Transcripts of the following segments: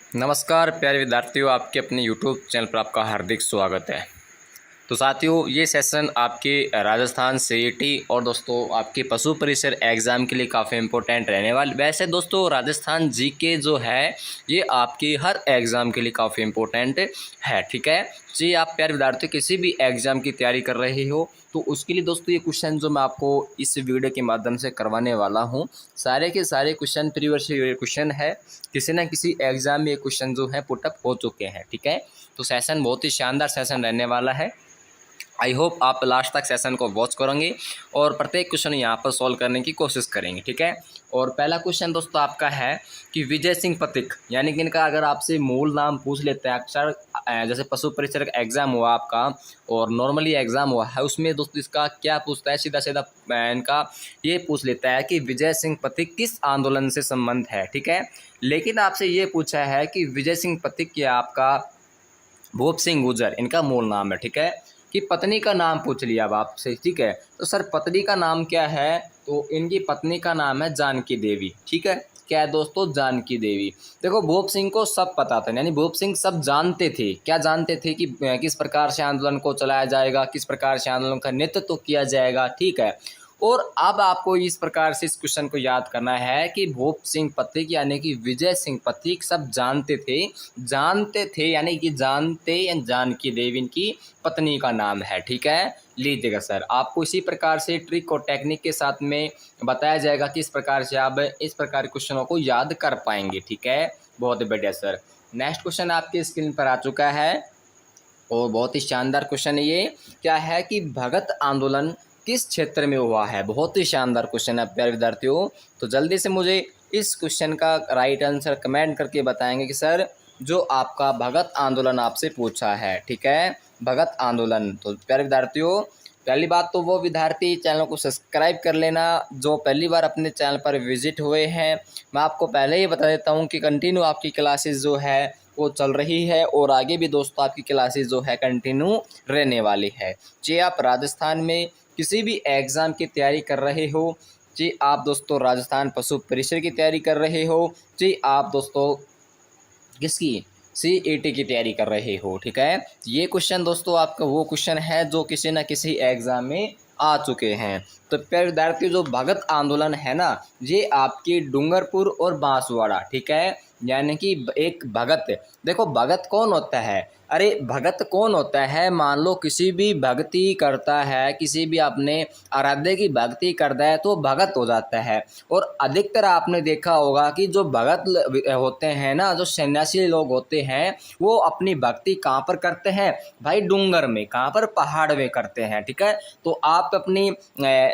नमस्कार प्यारे विद्यार्थियों, आपके अपने यूट्यूब चैनल पर आपका हार्दिक स्वागत है। तो साथियों, ये सेशन आपके राजस्थान सीईटी और दोस्तों आपके पशु परिसर एग्ज़ाम के लिए काफ़ी इंपॉर्टेंट रहने वाले। वैसे दोस्तों राजस्थान जीके जो है ये आपकी हर एग्ज़ाम के लिए काफ़ी इंपॉर्टेंट है, ठीक है जी। आप प्यारे विद्यार्थी किसी भी एग्ज़ाम की तैयारी कर रहे हो तो उसके लिए दोस्तों ये क्वेश्चन जो मैं आपको इस वीडियो के माध्यम से करवाने वाला हूँ, सारे के सारे क्वेश्चन प्रीवियस क्वेश्चन है, किसी न किसी एग्ज़ाम में ये क्वेश्चन जो है पुटअप हो चुके हैं, ठीक है। तो सेशन बहुत ही शानदार सेशन रहने वाला है। आई होप आप लास्ट तक सेशन को वॉच करेंगे और प्रत्येक क्वेश्चन यहाँ पर सॉल्व करने की कोशिश करेंगे, ठीक है। और पहला क्वेश्चन दोस्तों आपका है कि विजय सिंह पथिक यानी कि इनका अगर आपसे मूल नाम पूछ लेते हैं अक्सर, जैसे पशु परिचर का एग्ज़ाम हुआ आपका और नॉर्मली एग्ज़ाम हुआ है उसमें दोस्तों इसका क्या पूछता है, सीधा सीधा इनका ये पूछ लेता है कि विजय सिंह पथिक किस आंदोलन से संबंध है, ठीक है। लेकिन आपसे ये पूछा है कि विजय सिंह पथिक या आपका भूप सिंह गुर्जर इनका मूल नाम है, ठीक है। कि पत्नी का नाम पूछ लिया अब आपसे, ठीक है। तो सर पत्नी का नाम क्या है, तो इनकी पत्नी का नाम है जानकी देवी, ठीक है। क्या है दोस्तों, जानकी देवी। देखो भूप सिंह को सब पता था, यानी भूप सिंह सब जानते थे, क्या जानते थे कि किस प्रकार से आंदोलन को चलाया जाएगा, किस प्रकार से आंदोलन का नेतृत्व किया जाएगा, ठीक है। और अब आपको इस प्रकार से इस क्वेश्चन को याद करना है कि भूप सिंह पथिक यानी कि विजय सिंह पथिक सब जानते थे यानी कि जानते या जानकी देवी इनकी पत्नी का नाम है, ठीक है। लीजिएगा सर, आपको इसी प्रकार से ट्रिक और टेक्निक के साथ में बताया जाएगा कि इस प्रकार से आप इस प्रकार के क्वेश्चनों को याद कर पाएंगे, ठीक है। बहुत बढ़िया सर। नेक्स्ट क्वेश्चन आपकी स्क्रीन पर आ चुका है और बहुत ही शानदार क्वेश्चन ये क्या है कि भगत आंदोलन किस क्षेत्र में हुआ है। बहुत ही शानदार क्वेश्चन है प्यारे विद्यार्थियों। तो जल्दी से मुझे इस क्वेश्चन का राइट आंसर कमेंट करके बताएंगे कि सर जो आपका भगत आंदोलन आपसे पूछा है, ठीक है, भगत आंदोलन। तो प्यारे विद्यार्थियों, पहली बात तो वो विद्यार्थी चैनल को सब्सक्राइब कर लेना जो पहली बार अपने चैनल पर विजिट हुए हैं। मैं आपको पहले ही बता देता हूँ कि कंटिन्यू आपकी क्लासेस जो है वो चल रही है और आगे भी दोस्तों आपकी क्लासेस जो है कंटिन्यू रहने वाली है। चाहे आप राजस्थान में किसी भी एग्ज़ाम की तैयारी कर रहे हो, चाहे आप दोस्तों राजस्थान पशु परिसर की तैयारी कर रहे हो, चाहे आप दोस्तों किसकी सीईटी की तैयारी कर रहे हो, ठीक है। ये क्वेश्चन दोस्तों आपका वो क्वेश्चन है जो किसी न किसी एग्ज़ाम में आ चुके हैं। तो प्यारे विद्यार्थी, जो भगत आंदोलन है ना, ये आपकी डूंगरपुर और बांसवाड़ा, ठीक है। यानी कि एक भगत, देखो भगत कौन होता है, अरे भगत कौन होता है, मान लो किसी भी भक्ति करता है, किसी भी अपने आराध्य की भक्ति करता है तो भगत हो जाता है। और अधिकतर आपने देखा होगा कि जो भगत होते हैं ना, जो सन्यासी लोग होते हैं, वो अपनी भक्ति कहाँ पर करते हैं भाई, डूंगर में, कहाँ पर, पहाड़ में करते हैं, ठीक है। तो आप अपनी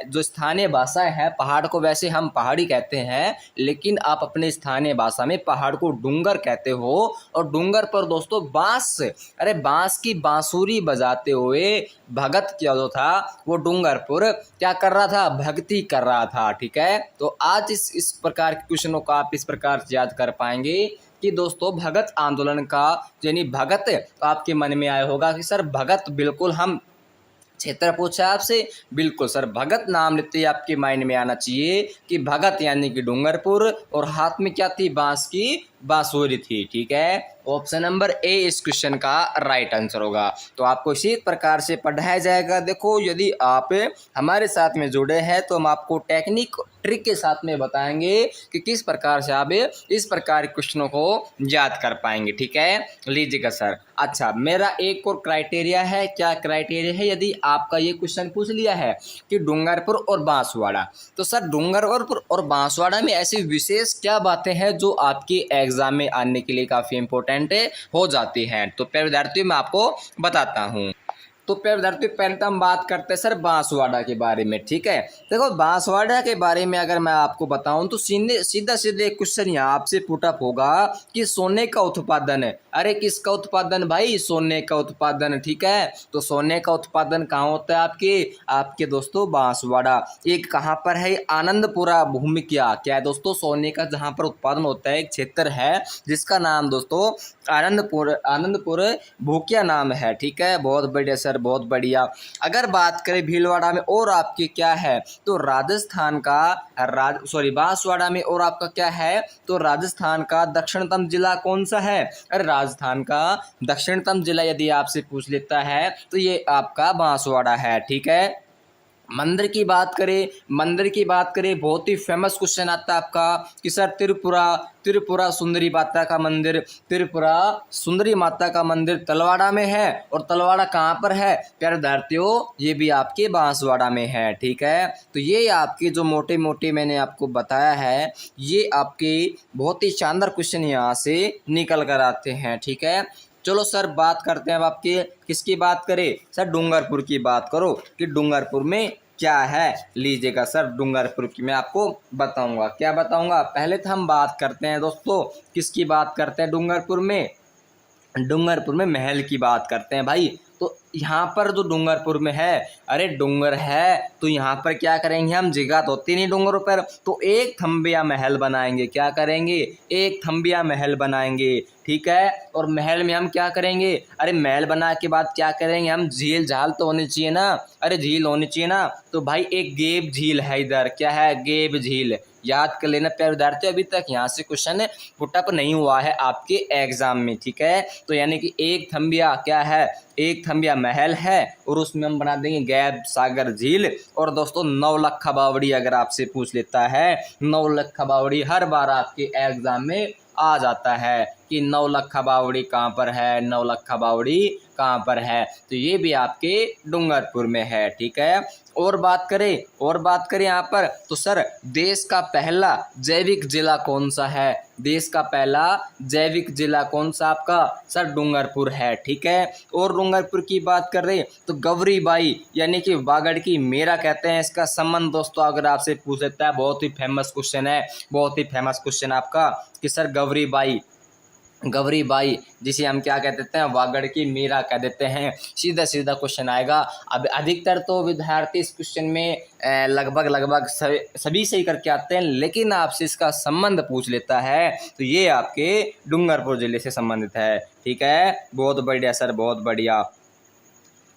जो स्थानीय भाषा है, पहाड़ को वैसे हम पहाड़ी कहते हैं, लेकिन आप अपने स्थानीय भाषा में पहाड़ को डूंगर कहते हो। और डूंगर पर दोस्तों बांस, अरे बांस की बांसुरी बजाते हुए भगत क्या जो था वो डूंगरपुर क्या कर रहा था, भक्ति कर रहा था, ठीक है। तो आज इस प्रकार के क्वेश्चनों को आप इस प्रकार से याद कर पाएंगे कि दोस्तों भगत आंदोलन का यानी भगत, तो आपके मन में आया होगा कि सर भगत, बिल्कुल हम क्षेत्र पूछा आपसे, बिल्कुल सर भगत नाम लेते ही आपके माइंड में आना चाहिए कि भगत यानी कि डूंगरपुर और हाथ में क्या थी, बांस की बांसुरी थी, ठीक है। ऑप्शन नंबर ए इस क्वेश्चन का राइट आंसर होगा। तो आपको इसी प्रकार से पढ़ाया जाएगा। देखो यदि आप हमारे साथ में जुड़े हैं तो हम आपको टेक्निक ट्रिक के साथ में बताएंगे कि किस प्रकार से आप इस प्रकार के क्वेश्चनों को याद कर पाएंगे, ठीक है। लीजिएगा सर। अच्छा, मेरा एक और क्राइटेरिया है, क्या क्राइटेरिया है, यदि आपका ये क्वेश्चन पूछ लिया है कि डूंगरपुर और बांसवाड़ा, तो सर डूंगरपुर और बांसवाड़ा में ऐसी विशेष क्या बातें हैं जो आपके एग्जाम में आने के लिए काफ़ी इंपॉर्टेंट हो जाती हैं। तो प्यारे विद्यार्थियों मैं आपको बताता हूँ। तो प्यारे विद्यार्थियों पहले तो हम बात करते हैं सर बांसवाड़ा के बारे में, ठीक है। देखो बांसवाड़ा के बारे में अगर मैं आपको बताऊं तो सीधा सीधे क्वेश्चन यहाँ आपसे पुटअप होगा कि सोने का उत्पादन, अरे किसका उत्पादन भाई, सोने का उत्पादन, ठीक है। तो सोने का उत्पादन कहाँ होता है, आपके दोस्तों बांसवाड़ा। एक कहाँ पर है, आनंदपुरा भूमिका, क्या है दोस्तों, सोने का जहाँ पर उत्पादन होता है एक क्षेत्र है जिसका नाम दोस्तों आनंदपुर भूकिया नाम है, ठीक है। बहुत बढ़िया सर, सर, बहुत बढ़िया। अगर बात करें भीलवाड़ा में और आपके क्या है, तो राजस्थान का बांसवाड़ा में और आपका क्या है, तो राजस्थान का दक्षिणतम जिला कौन सा है? अरे राजस्थान का दक्षिणतम जिला यदि आपसे पूछ लेता है तो ये आपका बांसवाड़ा है। ठीक है। मंदिर की बात करें, बहुत ही फेमस क्वेश्चन आता है आपका कि सर त्रिपुरा सुंदरी माता का मंदिर, त्रिपुरा सुंदरी माता का मंदिर तलवाड़ा में है, और तलवाड़ा कहाँ पर है प्यारे विद्यार्थियों? ये भी आपके बांसवाड़ा में है। ठीक है। तो ये आपके जो मोटे मोटे मैंने आपको बताया है, ये आपके बहुत ही शानदार क्वेश्चन यहाँ से निकल कर आते हैं। ठीक है। चलो सर, बात करते हैं अब आपके किसकी बात करें? सर डूंगरपुर की बात करो कि डूंगरपुर में क्या है। लीजिएगा सर, डूंगरपुर की मैं आपको बताऊंगा। क्या बताऊंगा? पहले तो हम बात करते हैं दोस्तों, किसकी बात करते हैं डूंगरपुर में? डूंगरपुर में महल की बात करते हैं भाई। तो यहाँ पर जो डूंगरपुर में है, अरे डूंगर है तो यहाँ पर क्या करेंगे हम? जगह तो होती नहीं डूंगरों पर, तो एक थम्बिया महल बनाएंगे। क्या करेंगे? एक थम्बिया महल बनाएंगे। ठीक है। और महल में हम क्या करेंगे? अरे महल बना के बाद क्या करेंगे हम? झील झाल तो होनी चाहिए ना, अरे झील होनी चाहिए ना। तो भाई एक गेब झील है इधर, क्या है? गेब झील। याद कर लेना प्यारे विद्यार्थी, अभी तक यहाँ से क्वेश्चन पुटअप नहीं हुआ है आपके एग्जाम में। ठीक है। तो यानी कि एक थम्बिया क्या है? एक थम्बिया महल है, और उसमें हम बना देंगे गैब सागर झील। और दोस्तों नौलखा बावड़ी अगर आपसे पूछ लेता है, नौलखा बावड़ी हर बार आपके एग्जाम में आ जाता है कि नौलखा बावड़ी कहाँ पर है, नौलखा बावड़ी कहाँ पर है। तो ये भी आपके डूंगरपुर में है। ठीक है। और बात करें यहाँ पर, तो सर देश का पहला जैविक जिला कौन सा है? देश का पहला जैविक जिला कौन सा आपका? सर डूंगरपुर है। ठीक है। और डूंगरपुर की बात कर रहे तो गौरीबाई यानी कि वागड़ की मेरा कहते हैं इसका संबंध। दोस्तों अगर आपसे पूछ लेता है, बहुत ही फेमस क्वेश्चन है, बहुत ही फेमस क्वेश्चन आपका कि सर गौरीबाई जिसे हम क्या कह देते हैं? वागड़ की मीरा कह देते हैं। सीधा सीधा क्वेश्चन आएगा। अब अधिकतर तो विद्यार्थी इस क्वेश्चन में लगभग सभी सही करके आते हैं, लेकिन आपसे इसका संबंध पूछ लेता है तो ये आपके डूंगरपुर जिले से संबंधित है। ठीक है। बहुत बढ़िया सर, बहुत बढ़िया।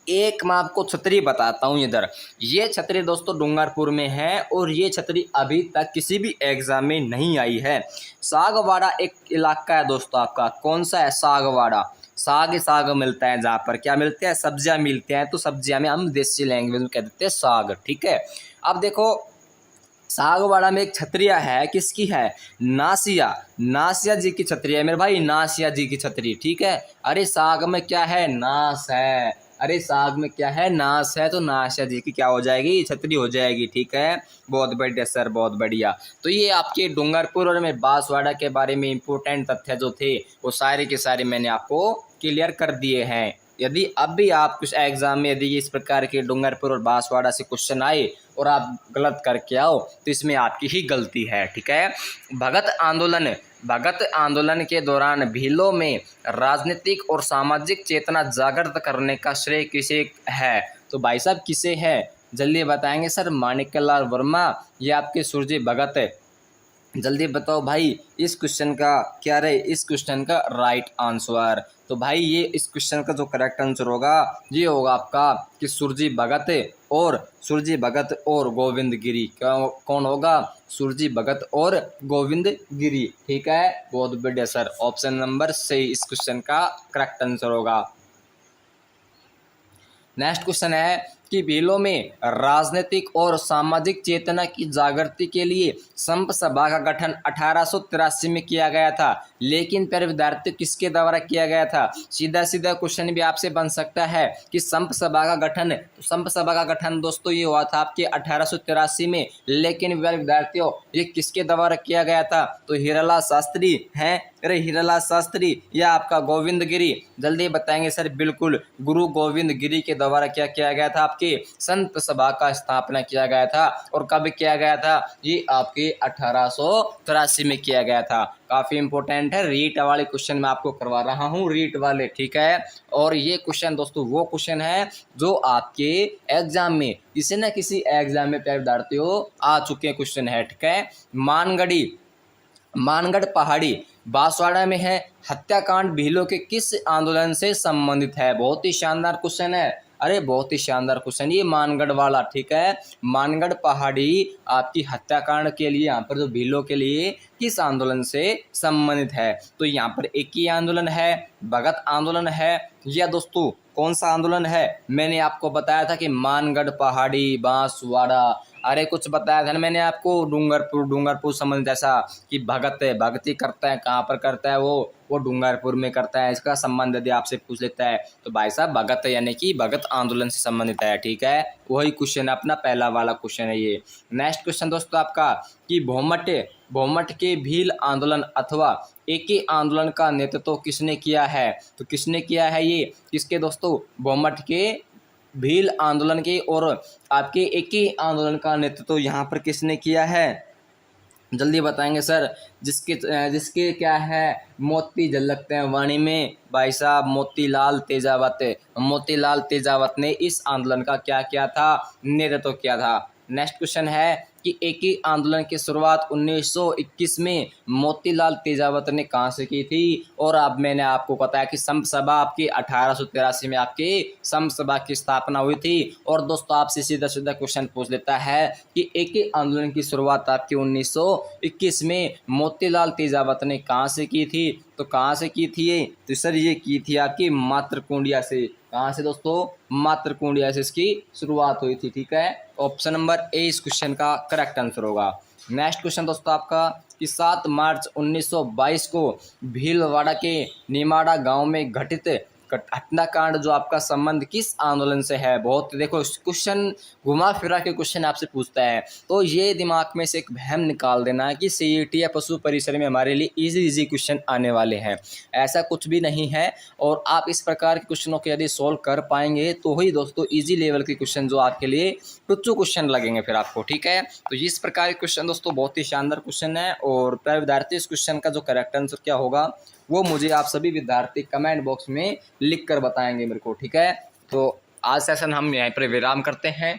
एक मैं आपको छतरी बताता हूँ इधर। ये छतरी दोस्तों डूंगरपुर में है, और ये छतरी अभी तक किसी भी एग्जाम में नहीं आई है। सागवाड़ा एक इलाका है दोस्तों आपका, कौन सा है? सागवाड़ा। साग मिलता है जहाँ पर, क्या मिलते हैं? सब्जियाँ मिलते हैं। तो सब्जियाँ में हम देसी लैंग्वेज में कह देते हैं साग। ठीक है। अब देखो सागवाड़ा में एक छतरिया है, किसकी है? नासिया जी की छतरी है मेरे भाई, नासिया जी की छतरी। ठीक है। अरे साग में क्या है? नास है। अरे साग में क्या है? नास है। तो नासिया जी की क्या हो जाएगी? छतरी हो जाएगी। ठीक है। बहुत बढ़िया सर, बहुत बढ़िया। तो ये आपके डूंगरपुर और में बांसवाड़ा के बारे में इंपॉर्टेंट तथ्य जो थे वो सारे के सारे मैंने आपको क्लियर कर दिए हैं। यदि अब भी आप कुछ एग्जाम में यदि इस प्रकार के डूंगरपुर और बांसवाड़ा से क्वेश्चन आए और आप गलत करके आओ तो इसमें आपकी ही गलती है। ठीक है। भगत आंदोलन के दौरान भीलों में राजनीतिक और सामाजिक चेतना जागृत करने का श्रेय किसे है? तो भाई साहब किसे है? जल्दी बताएंगे सर। माणिक्यलाल वर्मा या आपके सुरजी भगत है? जल्दी बताओ भाई, इस क्वेश्चन का क्या रहे? इस क्वेश्चन का राइट आंसर। तो भाई ये इस क्वेश्चन का जो करेक्ट आंसर होगा ये होगा आपका कि सुरजी भगत और गोविंद गिरी। कौन होगा? सुरजी भगत और गोविंद गिरी। ठीक है। बहुत बढ़िया सर, ऑप्शन नंबर सही इस क्वेश्चन का करेक्ट आंसर होगा। नेक्स्ट क्वेश्चन है कि भीलों में राजनीतिक और सामाजिक चेतना की जागृति के लिए संप सभा का गठन 1883 में किया गया था, लेकिन प्यारे विद्यार्थी किसके द्वारा किया गया था? सीधा सीधा क्वेश्चन भी आपसे बन सकता है कि संप सभा का गठन दोस्तों ये हुआ था आपके 1883 में, लेकिन प्यारे विद्यार्थियों ये किसके द्वारा किया गया था? तो हीरालाल शास्त्री हैं। अरे हीरालाल शास्त्री या आपका गोविंद गिरी? जल्दी बताएंगे सर। बिल्कुल गुरु गोविंद गिरी के द्वारा क्या किया गया था? आपके संत सभा का स्थापना किया गया था। और कब किया गया था? ये आपके 1883 में किया गया था। काफ़ी इंपॉर्टेंट है, रीट वाले क्वेश्चन मैं आपको करवा रहा हूँ, रीट वाले। ठीक है। और ये क्वेश्चन दोस्तों वो क्वेश्चन है जो आपके एग्जाम में किसी न किसी एग्जाम में प्यारे विद्यार्थियों आ चुके क्वेश्चन है। ठीक है। मानगढ़ पहाड़ी बांसवाड़ा में है। हत्याकांड भीलों के किस आंदोलन से संबंधित है? बहुत ही शानदार क्वेश्चन है। अरे बहुत ही शानदार क्वेश्चन, ये मानगढ़ वाला, ठीक है। मानगढ़ पहाड़ी आपकी हत्याकांड के लिए, यहाँ पर जो भीलों के लिए किस आंदोलन से संबंधित है? तो यहाँ पर एक ही आंदोलन है, भगत आंदोलन है, या दोस्तों कौन सा आंदोलन है? मैंने आपको बताया था कि मानगढ़ पहाड़ी, बांसवाड़ा, अरे कुछ बताया था ना मैंने आपको, डूंगरपुर संबंधित, ऐसा कि भगत है, भक्ति करता है, कहाँ पर करता है वो डूंगरपुर में करता है। इसका संबंध यदि आपसे पूछ लेता है तो भाई साहब भगत है, यानी कि भगत आंदोलन से संबंधित है, ठीक है। वही क्वेश्चन अपना पहला वाला क्वेश्चन है ये। नेक्स्ट क्वेश्चन दोस्तों आपका कि भौमट के भील आंदोलन अथवा एके आंदोलन का नेतृत्व किसने किया है? तो किसने किया है ये? किसके दोस्तों? भौमट के भील आंदोलन के और आपके एके आंदोलन का नेतृत्व यहाँ पर किसने किया है? जल्दी बताएंगे सर। जिसके क्या है, मोती झलकते हैं वाणी में, भाई साहब मोतीलाल तेजावत ने इस आंदोलन का क्या किया था? नेतृत्व किया था। नेक्स्ट क्वेश्चन है कि एकी आंदोलन की शुरुआत 1921 में मोतीलाल तेजावत ने कहाँ से की थी? और अब मैंने आपको बताया कि संप सभा आपकी 1883 में आपकी संप सभा की स्थापना हुई थी। और दोस्तों आपसे सीधा सीधा क्वेश्चन पूछ लेता है कि एकी आंदोलन की शुरुआत आपकी 1921 में मोतीलाल तेजावत ने कहाँ से की थी? तो कहाँ से की थी ये? तो सर ये की थी आपकी मातृकुंडिया से। कहाँ से दोस्तों? मातृकुंडिया से इसकी शुरुआत हुई थी, ठीक है। ऑप्शन नंबर ए इस क्वेश्चन का करेक्ट आंसर होगा। नेक्स्ट क्वेश्चन दोस्तों आपका कि 7 मार्च 1922 को भीलवाड़ा के निमाड़ा गांव में घटित हत्याकांड जो आपका संबंध किस आंदोलन से है? बहुत देखो क्वेश्चन घुमा फिरा के क्वेश्चन आपसे पूछता है, तो ये दिमाग में से एक वहम निकाल देना कि सीईटी या पशु परिसर में हमारे लिए इजी क्वेश्चन आने वाले हैं। ऐसा कुछ भी नहीं है। और आप इस प्रकार के क्वेश्चनों को यदि सोल्व कर पाएंगे तो ही दोस्तों इजी लेवल के क्वेश्चन जो आपके लिए टुच्चू क्वेश्चन लगेंगे फिर आपको, ठीक है। तो इस प्रकार के क्वेश्चन दोस्तों बहुत ही शानदार क्वेश्चन है। और प्यारे विद्यार्थी, इस क्वेश्चन का जो करेक्ट आंसर क्या होगा वो मुझे आप सभी विद्यार्थी कमेंट बॉक्स में लिख कर बताएंगे मेरे को, ठीक है। तो आज सेशन हम यहीं पर विराम करते हैं।